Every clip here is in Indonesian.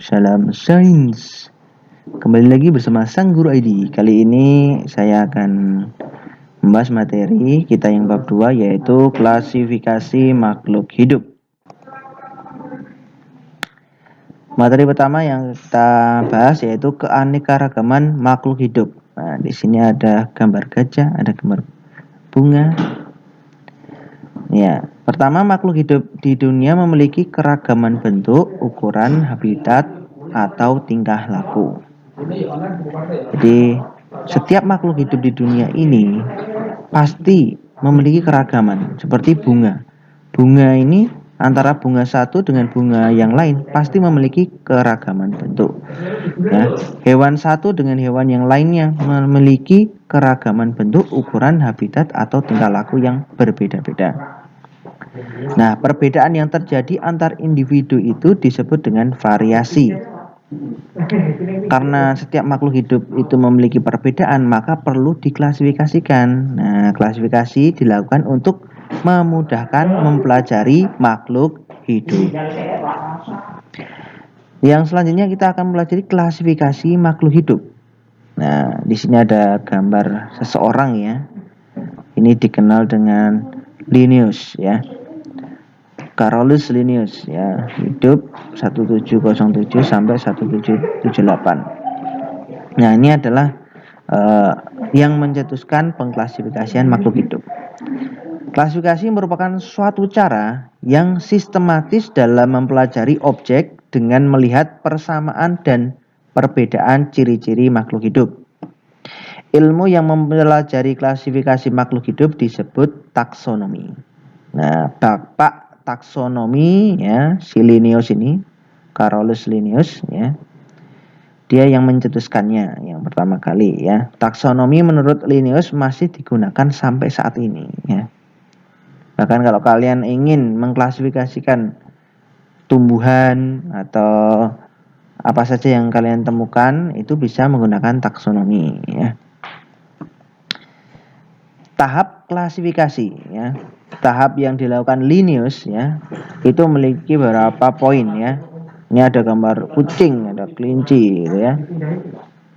Salam Sains. Kembali lagi bersama Sang Guru ID. Kali ini saya akan membahas materi kita yang bab 2, yaitu klasifikasi makhluk hidup. Materi pertama yang kita bahas yaitu keanekaragaman makhluk hidup. Nah, di sini ada gambar gajah, ada gambar bunga. Ya, pertama, makhluk hidup di dunia memiliki keragaman bentuk, ukuran, habitat, atau tingkah laku. Jadi, setiap makhluk hidup di dunia ini pasti memiliki keragaman, seperti bunga. Bunga ini antara bunga satu dengan bunga yang lain pasti memiliki keragaman bentuk. Ya, hewan satu dengan hewan yang lainnya memiliki keragaman bentuk, ukuran, habitat, atau tingkah laku yang berbeda-beda. Nah, perbedaan yang terjadi antar individu itu disebut dengan variasi. Karena setiap makhluk hidup itu memiliki perbedaan, maka perlu diklasifikasikan. Nah, klasifikasi dilakukan untuk memudahkan mempelajari makhluk hidup. Yang selanjutnya kita akan mempelajari klasifikasi makhluk hidup. Nah, di sini ada gambar seseorang ya. Ini dikenal dengan Linnaeus ya. Carolus Linnaeus ya, hidup 1707 sampai 1778. Nah, ini adalah yang mencetuskan pengklasifikasian makhluk hidup. Klasifikasi merupakan suatu cara yang sistematis dalam mempelajari objek dengan melihat persamaan dan perbedaan ciri-ciri makhluk hidup. Ilmu yang mempelajari klasifikasi makhluk hidup disebut taksonomi. Nah, taksonomi ya, si Linnaeus ini, Carolus Linnaeus ya. Dia yang mencetuskannya yang pertama kali ya. Taksonomi menurut Linnaeus masih digunakan sampai saat ini ya. Bahkan kalau kalian ingin mengklasifikasikan tumbuhan atau apa saja yang kalian temukan, itu bisa menggunakan taksonomi ya. Tahap klasifikasi ya. Tahap yang dilakukan Linnaeus ya, itu memiliki beberapa poin ya. Ini ada gambar kucing, ada kelinci gitu ya.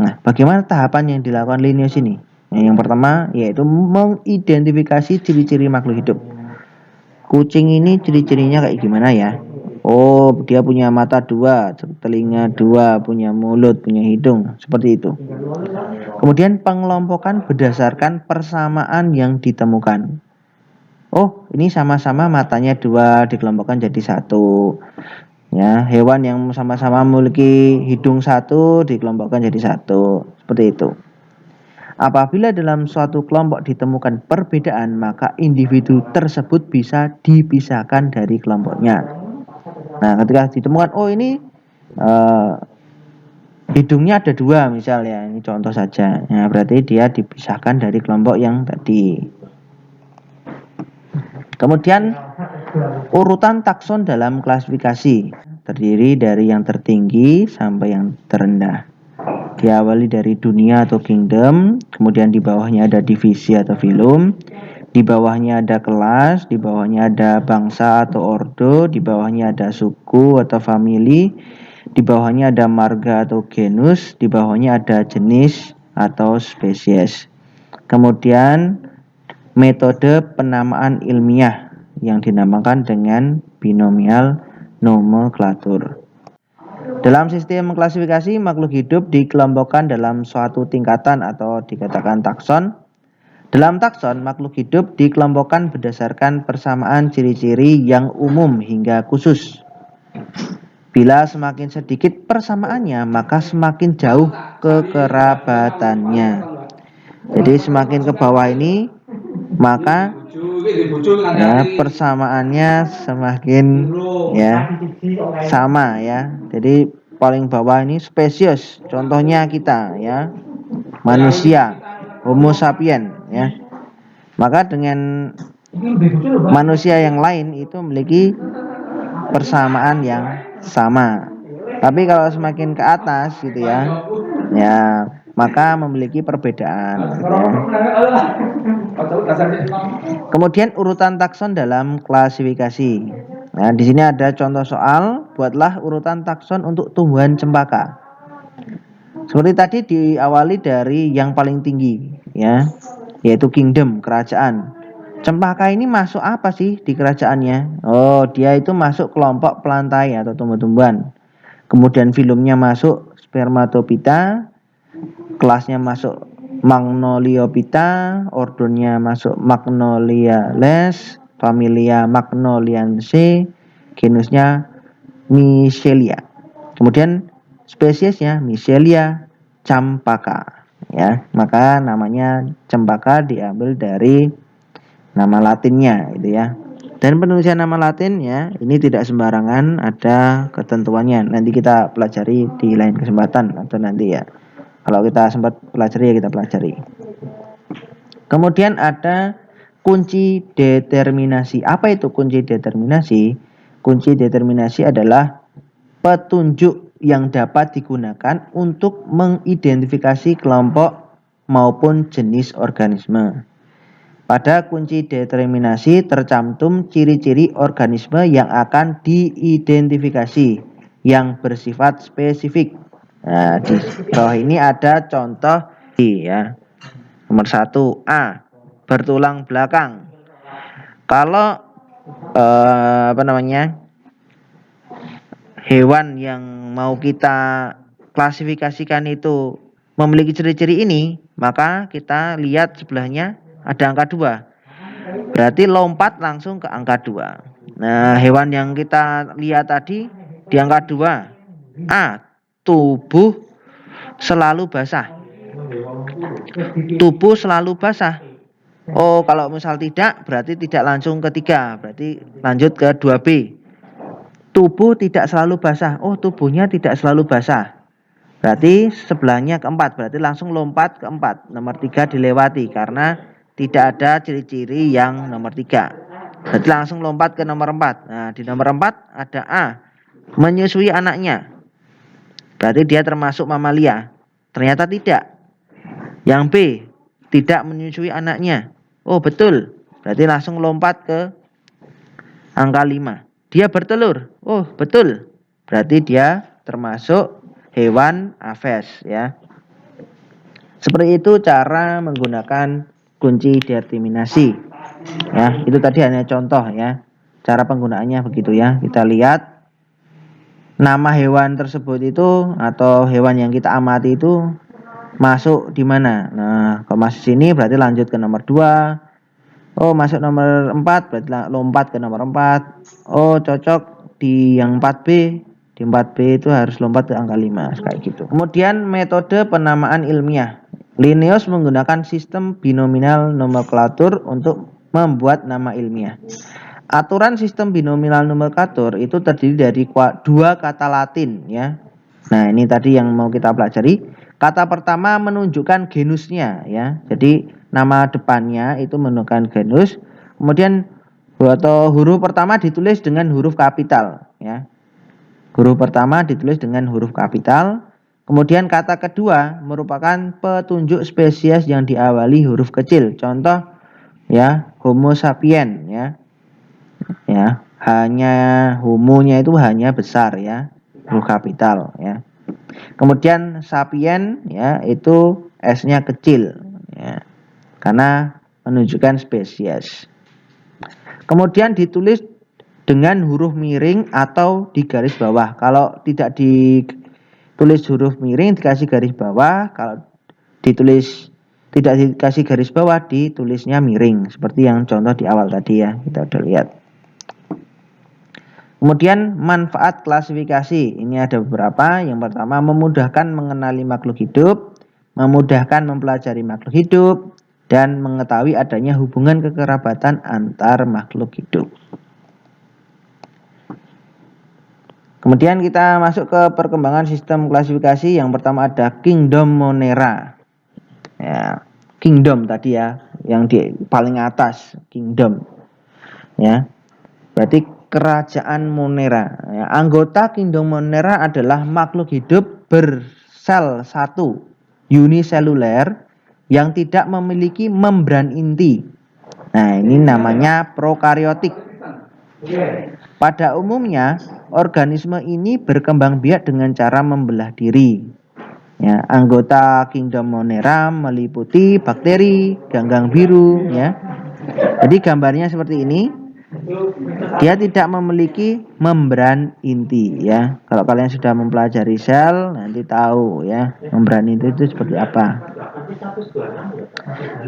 Nah, bagaimana tahapan yang dilakukan Linnaeus ini? Nah, yang pertama yaitu mengidentifikasi ciri-ciri makhluk hidup. Kucing ini ciri-cirinya kayak gimana ya? Oh, dia punya mata dua, telinga dua, punya mulut, punya hidung, seperti itu. Kemudian pengelompokan berdasarkan persamaan yang ditemukan. Oh, ini sama-sama matanya dua, dikelompokkan jadi satu. Ya, hewan yang sama-sama memiliki hidung satu dikelompokkan jadi satu, seperti itu. Apabila dalam suatu kelompok ditemukan perbedaan, maka individu tersebut bisa dipisahkan dari kelompoknya. Nah, ketika ditemukan, oh ini hidungnya ada dua misalnya, ini contoh saja. Nah, berarti dia dipisahkan dari kelompok yang tadi. Kemudian urutan takson dalam klasifikasi terdiri dari yang tertinggi sampai yang terendah. Diawali dari dunia atau kingdom, kemudian di bawahnya ada divisi atau filum, di bawahnya ada kelas, di bawahnya ada bangsa atau ordo, di bawahnya ada suku atau famili, di bawahnya ada marga atau genus, di bawahnya ada jenis atau spesies. Kemudian metode penamaan ilmiah yang dinamakan dengan binomial nomenklatur. Dalam sistem klasifikasi, makhluk hidup dikelompokkan dalam suatu tingkatan atau dikatakan takson. Dalam takson, makhluk hidup dikelompokkan berdasarkan persamaan ciri-ciri yang umum hingga khusus. Bila semakin sedikit persamaannya, maka semakin jauh kekerabatannya. Jadi semakin ke bawah ini, maka ya persamaannya semakin ya sama ya. Jadi paling bawah ini spesies, contohnya kita ya, manusia, Homo sapien ya. Maka dengan manusia yang lain itu memiliki persamaan yang sama. Tapi kalau semakin ke atas gitu ya, ya maka memiliki perbedaan gitu ya. Kemudian urutan takson dalam klasifikasi. Nah, di sini ada contoh soal, buatlah urutan takson untuk tumbuhan cempaka. Seperti tadi diawali dari yang paling tinggi, ya, yaitu kingdom, kerajaan. Cempaka ini masuk apa sih di kerajaannya? Oh, dia itu masuk kelompok plantae atau tumbuh-tumbuhan. Kemudian filumnya masuk Spermatophyta, kelasnya masuk Magnoliophyta, ordonya masuk Magnoliales, familia Magnoliaceae, genusnya Michelia. Kemudian spesiesnya Michelia campaka, ya. Maka namanya cempaka diambil dari nama latinnya itu ya. Dan penulisan nama Latin ya, ini tidak sembarangan, ada ketentuannya. Nanti kita pelajari di lain kesempatan atau nanti ya. Kalau kita sempat pelajari ya kita pelajari. Kemudian ada kunci determinasi. Apa itu kunci determinasi? Kunci determinasi adalah petunjuk yang dapat digunakan untuk mengidentifikasi kelompok maupun jenis organisme. Pada kunci determinasi tercantum ciri-ciri organisme yang akan diidentifikasi yang bersifat spesifik. Nah, di bawah ini ada contoh ya. Nomor 1 A, bertulang belakang. Kalau hewan yang mau kita klasifikasikan itu memiliki ciri-ciri ini, maka kita lihat sebelahnya ada angka 2. Berarti lompat langsung ke angka 2. Nah, hewan yang kita lihat tadi di angka 2. A, tubuh selalu basah. Tubuh selalu basah. Oh, kalau misal tidak, berarti tidak langsung ke 3. Berarti lanjut ke 2B. Tubuh tidak selalu basah. Oh, tubuhnya tidak selalu basah. Berarti sebelahnya keempat. Berarti langsung lompat ke 4. Nomor 3 dilewati karena tidak ada ciri-ciri yang nomor 3. Berarti langsung lompat ke nomor 4. Nah, di nomor 4 ada A, menyusui anaknya. Berarti dia termasuk mamalia. Ternyata tidak. Yang B, tidak menyusui anaknya. Oh, betul. Berarti langsung lompat ke angka 5. Dia bertelur. Oh, betul. Berarti dia termasuk hewan aves ya. Seperti itu cara menggunakan kunci determinasi. Ya, itu tadi hanya contoh ya. Cara penggunaannya begitu ya. Kita lihat nama hewan tersebut itu atau hewan yang kita amati itu masuk di mana. Nah, kalau masuk sini berarti lanjut ke nomor 2. Oh, masuk nomor 4 berarti lompat ke nomor 4. Oh, cocok di yang 4B. Di 4B itu harus lompat ke angka 5 kayak gitu. Kemudian metode penamaan ilmiah. Linnaeus menggunakan sistem binominal nomenklatur untuk membuat nama ilmiah. Aturan sistem binominal nomenklatur itu terdiri dari 2 kata Latin ya. Nah, ini tadi yang mau kita pelajari. Kata pertama menunjukkan genusnya ya. Jadi nama depannya itu menunjukkan genus. Kemudian atau huruf pertama ditulis dengan huruf kapital ya. Huruf pertama ditulis dengan huruf kapital. Kemudian kata kedua merupakan petunjuk spesies yang diawali huruf kecil. Contoh ya, Homo sapien ya. Ya, hanya homonya itu hanya besar ya, huruf kapital ya. Kemudian sapien ya itu S-nya kecil ya. Karena menunjukkan spesies. Kemudian ditulis dengan huruf miring atau di garis bawah. Kalau tidak ditulis huruf miring dikasih garis bawah, kalau ditulis tidak dikasih garis bawah ditulisnya miring seperti yang contoh di awal tadi ya, kita udah lihat. Kemudian manfaat klasifikasi ini ada beberapa. Yang pertama memudahkan mengenali makhluk hidup, memudahkan mempelajari makhluk hidup, dan mengetahui adanya hubungan kekerabatan antar makhluk hidup. Kemudian kita masuk ke perkembangan sistem klasifikasi. Yang pertama ada Kingdom Monera. Ya, Kingdom tadi ya, yang di paling atas Kingdom. Ya, berarti kerajaan Monera. Ya, anggota Kingdom Monera adalah makhluk hidup bersel satu, uniseluler, yang tidak memiliki membran inti. Nah, ini namanya prokariotik. Pada umumnya, organisme ini berkembang biak dengan cara membelah diri. Ya, anggota kingdom Monera meliputi bakteri, ganggang biru, ya. Jadi gambarnya seperti ini. Dia tidak memiliki membran inti, ya. Kalau kalian sudah mempelajari sel, nanti tahu ya membran inti itu seperti apa.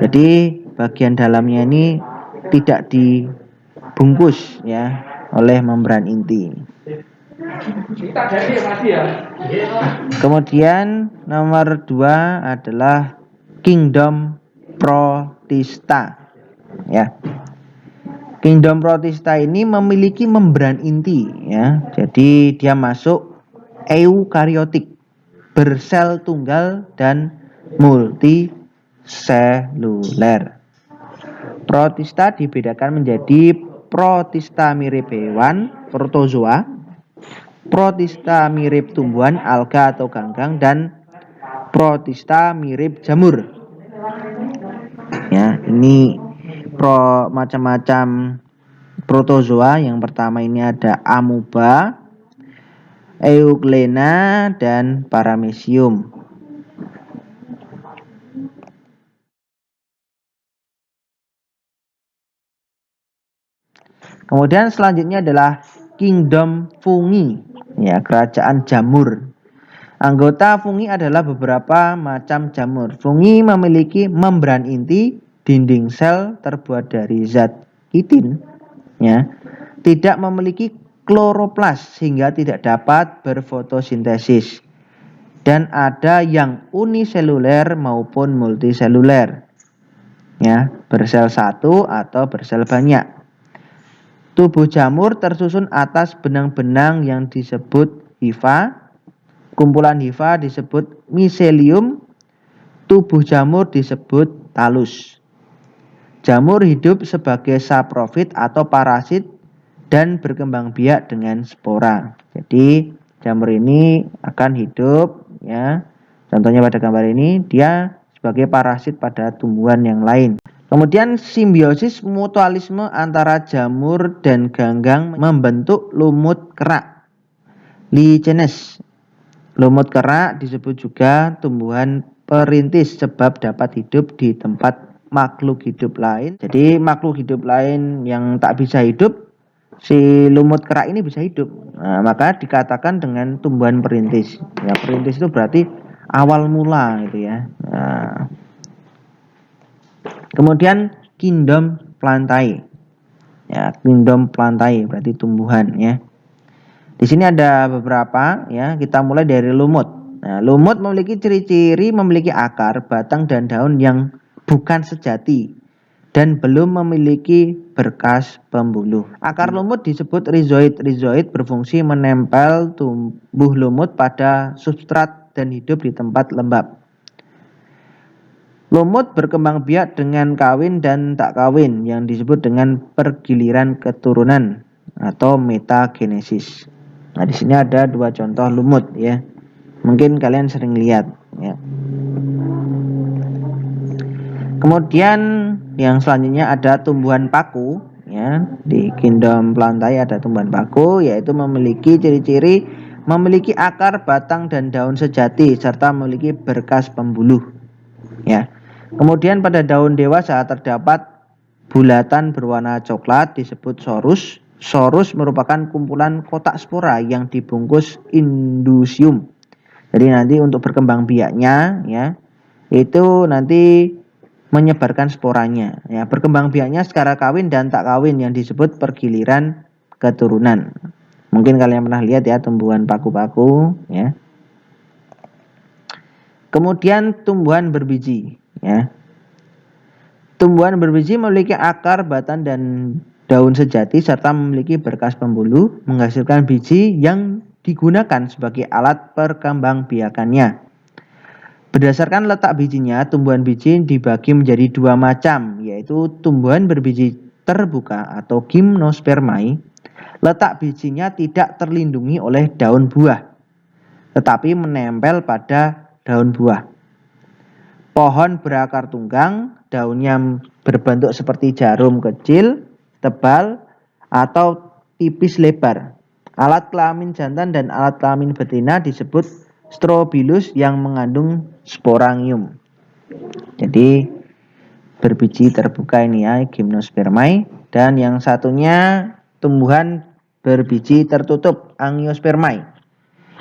Jadi bagian dalamnya ini tidak dibungkus ya oleh membran inti. Kemudian nomor 2 adalah kingdom Protista. Ya. Kingdom Protista ini memiliki membran inti ya. Jadi dia masuk eukariotik, bersel tunggal dan multiseluler. Protista dibedakan menjadi protista mirip hewan, protozoa, protista mirip tumbuhan, alga atau ganggang, dan protista mirip jamur. Ya, ini macam-macam protozoa. Yang pertama ini ada amuba, euglena, dan paramecium. Kemudian selanjutnya adalah kingdom fungi, ya, kerajaan jamur. Anggota fungi adalah beberapa macam jamur. Fungi memiliki membran inti, dinding sel terbuat dari zat kitin, ya. Tidak memiliki kloroplas sehingga tidak dapat berfotosintesis. Dan ada yang uniseluler maupun multiseluler, ya, bersel satu atau bersel banyak. Tubuh jamur tersusun atas benang-benang yang disebut hifa. Kumpulan hifa disebut miselium. Tubuh jamur disebut talus. Jamur hidup sebagai saprofit atau parasit dan berkembang biak dengan spora. Jadi jamur ini akan hidup, ya. Contohnya pada gambar ini, dia sebagai parasit pada tumbuhan yang lain. Kemudian simbiosis mutualisme antara jamur dan ganggang membentuk lumut kerak, lichenes. Lumut kerak disebut juga tumbuhan perintis sebab dapat hidup di tempat makhluk hidup lain. Jadi makhluk hidup lain yang tak bisa hidup, si lumut kerak ini bisa hidup. Nah, maka dikatakan dengan tumbuhan perintis. Ya, perintis itu berarti awal mula gitu ya. Nah, kemudian kingdom plantae. Ya, kingdom plantae berarti tumbuhan ya. Di sini ada beberapa ya. Kita mulai dari lumut. Nah, lumut memiliki ciri-ciri memiliki akar, batang dan daun yang bukan sejati dan belum memiliki berkas pembuluh. Akar lumut disebut rizoid. Rizoid berfungsi menempel tumbuh lumut pada substrat dan hidup di tempat lembab. Lumut berkembang biak dengan kawin dan tak kawin yang disebut dengan pergiliran keturunan atau metagenesis. Nah, di sini ada dua contoh lumut ya. Mungkin kalian sering lihat ya. Kemudian yang selanjutnya ada tumbuhan paku ya. Di kingdom plantae ada tumbuhan paku, yaitu memiliki ciri-ciri memiliki akar, batang dan daun sejati serta memiliki berkas pembuluh ya. Kemudian pada daun dewasa terdapat bulatan berwarna coklat disebut sorus. Sorus merupakan kumpulan kotak spora yang dibungkus indusium. Jadi nanti untuk berkembang biaknya ya, itu nanti menyebarkan sporanya ya. Berkembang biaknya secara kawin dan tak kawin yang disebut pergiliran keturunan. Mungkin kalian pernah lihat ya tumbuhan paku-paku ya. Kemudian tumbuhan berbiji ya. Tumbuhan berbiji memiliki akar, batang dan daun sejati serta memiliki berkas pembuluh, menghasilkan biji yang digunakan sebagai alat perkembangbiakannya. Berdasarkan letak bijinya, tumbuhan biji dibagi menjadi dua macam, yaitu tumbuhan berbiji terbuka atau gymnospermae. Letak bijinya tidak terlindungi oleh daun buah, tetapi menempel pada daun buah. Pohon berakar tunggang, daunnya berbentuk seperti jarum kecil, tebal, atau tipis lebar. Alat kelamin jantan dan alat kelamin betina disebut strobilus yang mengandung sporangium. Jadi berbiji terbuka ini ya, gymnospermae, dan yang satunya tumbuhan berbiji tertutup, angiospermae.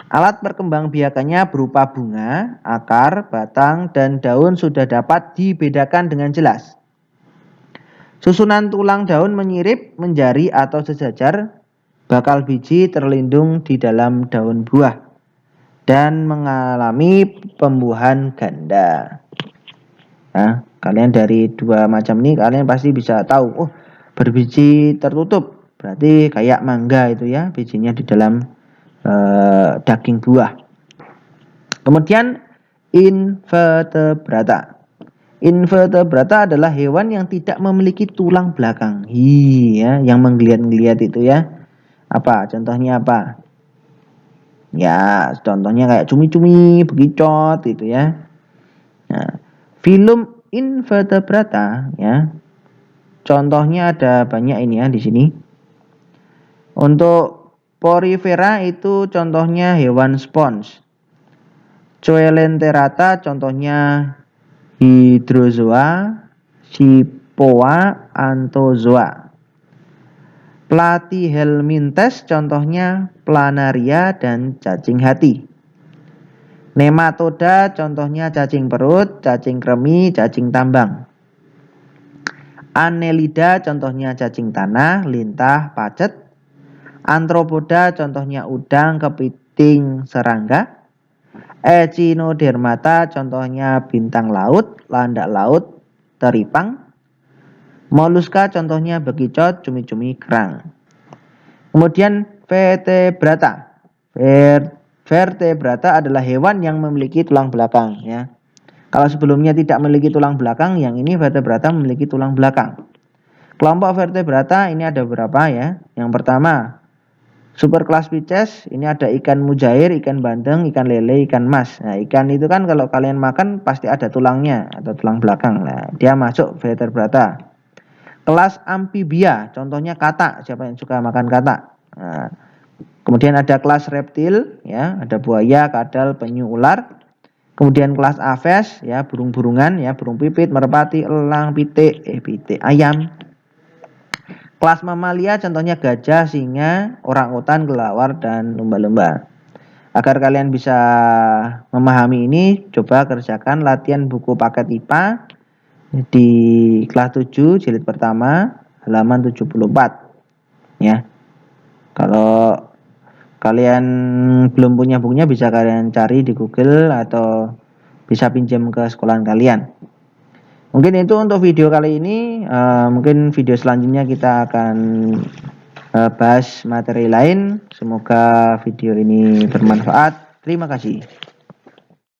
Alat perkembangbiakannya berupa bunga, akar, batang, dan daun sudah dapat dibedakan dengan jelas. Susunan tulang daun menyirip, menjari atau sejajar, bakal biji terlindung di dalam daun buah, dan mengalami pembuahan ganda. Nah, kalian dari dua macam ini kalian pasti bisa tahu, oh berbiji tertutup, berarti kayak mangga itu ya, bijinya di dalam daging buah. Kemudian invertebrata. Invertebrata adalah hewan yang tidak memiliki tulang belakang. Iya, yang menggeliat-geliat itu ya. Apa? Contohnya apa? Ya, contohnya kayak cumi-cumi, bekicot gitu ya. Nah, filum invertebrata ya. Contohnya ada banyak ini ya di sini. Untuk porifera itu contohnya hewan spons. Coelenterata contohnya hydrozoa, Scyphoa, Anthozoa. Platyhelminthes contohnya planaria dan cacing hati. Nematoda contohnya cacing perut, cacing kremi, cacing tambang. Annelida contohnya cacing tanah, lintah, pacet. Anthropoda contohnya udang, kepiting, serangga. Echinodermata contohnya bintang laut, landak laut, teripang. Moluska contohnya bekicot, cumi-cumi, kerang. Kemudian vertebrata. Vertebrata adalah hewan yang memiliki tulang belakang ya. Kalau sebelumnya tidak memiliki tulang belakang, yang ini vertebrata memiliki tulang belakang. Kelompok vertebrata ini ada beberapa ya. Yang pertama, superkelas Pisces, ini ada ikan mujair, ikan bandeng, ikan lele, ikan mas. Nah, ikan itu kan kalau kalian makan pasti ada tulangnya atau tulang belakang. Nah, dia masuk vertebrata. Kelas amfibia, contohnya katak. Siapa yang suka makan katak? Nah, kemudian ada kelas reptil, ya, ada buaya, kadal, penyu, ular. Kemudian kelas aves, ya, burung-burungan, ya, burung pipit, merpati, elang, pitik, ayam. Kelas mamalia contohnya gajah, singa, orangutan, kelawar, dan lumba-lumba. Agar kalian bisa memahami ini, coba kerjakan latihan buku paket IPA di kelas 7 jilid pertama halaman 74. Ya. Kalau kalian belum punya bukunya bisa kalian cari di Google atau bisa pinjam ke sekolahan kalian. Mungkin itu untuk video kali ini. Mungkin video selanjutnya kita akan bahas materi lain. Semoga video ini bermanfaat. Terima kasih.